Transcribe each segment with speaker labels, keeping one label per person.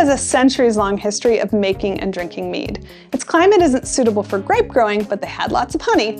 Speaker 1: has a centuries-long history of making and drinking mead. Its climate isn't suitable for grape growing, but they had lots of honey.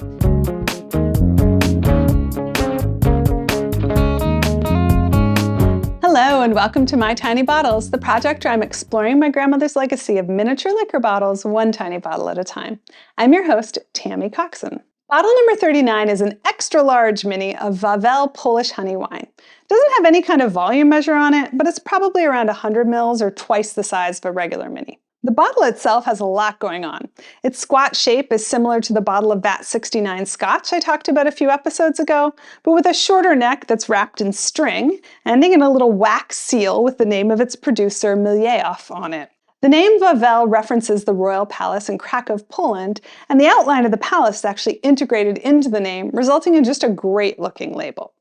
Speaker 1: Hello and welcome to My Tiny Bottles, the project where I'm exploring my grandmother's legacy of miniature liquor bottles, one tiny bottle at a time. I'm your host, Tammy Coxon. Bottle number 39 is an extra large mini of Wawel Polish honey wine. It doesn't have any kind of volume measure on it, but it's probably around 100 mils or twice the size of a regular mini. The bottle itself has a lot going on. Its squat shape is similar to the bottle of Vat 69 Scotch I talked about a few episodes ago, but with a shorter neck that's wrapped in string, ending in a little wax seal with the name of its producer, Miliejow, on it. The name Wawel references the royal palace in Krakow, Poland, and the outline of the palace is actually integrated into the name, resulting in just a great-looking label.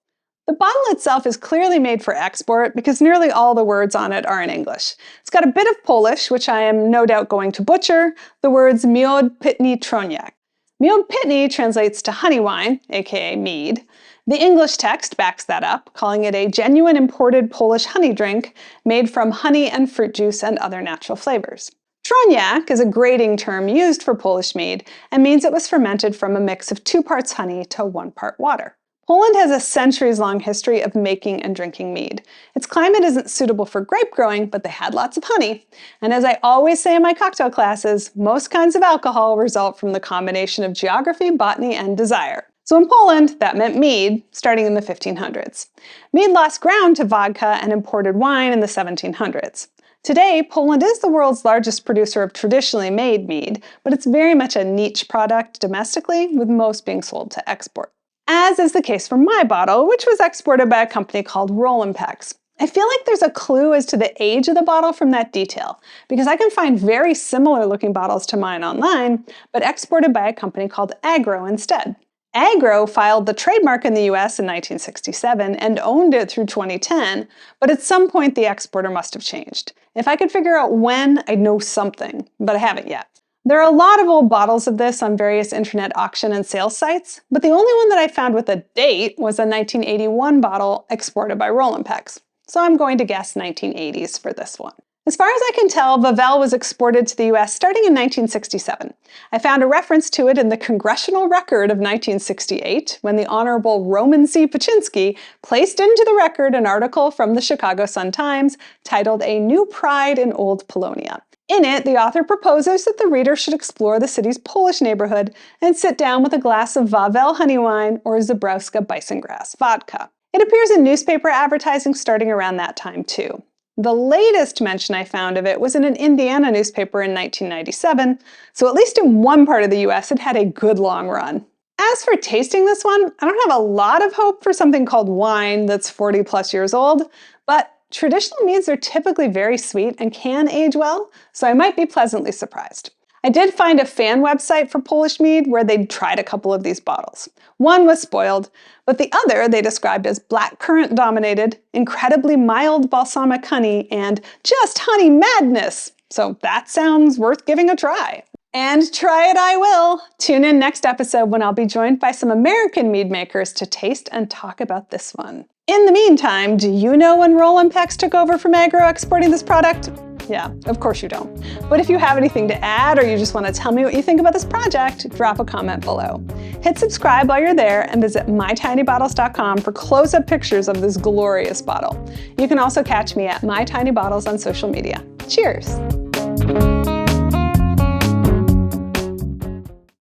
Speaker 1: The bottle itself is clearly made for export because nearly all the words on it are in English. It's got a bit of Polish, which I am no doubt going to butcher, the words Miod Pitny Troniak. Miod Pitny translates to honey wine, aka mead. The English text backs that up, calling it a genuine imported Polish honey drink made from honey and fruit juice and other natural flavors. Troniak is a grading term used for Polish mead and means it was fermented from a mix of 2 parts honey to 1 part water. Poland has a centuries-long history of making and drinking mead. Its climate isn't suitable for grape growing, but they had lots of honey. And as I always say in my cocktail classes, most kinds of alcohol result from the combination of geography, botany, and desire. So in Poland, that meant mead, starting in the 1500s. Mead lost ground to vodka and imported wine in the 1700s. Today, Poland is the world's largest producer of traditionally made mead, but it's very much a niche product domestically, with most being sold to export. As is the case for my bottle, which was exported by a company called Rollenpex. I feel like there's a clue as to the age of the bottle from that detail, because I can find very similar looking bottles to mine online, but exported by a company called Agro instead. Agro filed the trademark in the US in 1967 and owned it through 2010, but at some point the exporter must have changed. If I could figure out when, I'd know something, but I haven't yet. There are a lot of old bottles of this on various internet auction and sales sites, but the only one that I found with a date was a 1981 bottle exported by Rollenpex. So I'm going to guess 1980s for this one. As far as I can tell, Wawel was exported to the US starting in 1967. I found a reference to it in the Congressional Record of 1968, when the Honorable Roman C. Paczynski placed into the record an article from the Chicago Sun-Times titled "A New Pride in Old Polonia." In it, the author proposes that the reader should explore the city's Polish neighborhood and sit down with a glass of Wawel honey wine or Zabrowska Bisongrass vodka. It appears in newspaper advertising starting around that time too. The latest mention I found of it was in an Indiana newspaper in 1997, so at least in one part of the US it had a good long run. As for tasting this one, I don't have a lot of hope for something called wine that's 40 plus years old, but traditional meads are typically very sweet and can age well, so I might be pleasantly surprised. I did find a fan website for Polish mead where they'd tried a couple of these bottles. One was spoiled, but the other they described as blackcurrant dominated, incredibly mild balsamic honey, and just honey madness. So that sounds worth giving a try. And try it I will! Tune in next episode when I'll be joined by some American mead makers to taste and talk about this one. In the meantime, do you know when Rollenpex took over from Agro exporting this product? Yeah, of course you don't. But if you have anything to add or you just want to tell me what you think about this project, drop a comment below. Hit subscribe while you're there and visit mytinybottles.com for close-up pictures of this glorious bottle. You can also catch me at mytinybottles on social media. Cheers!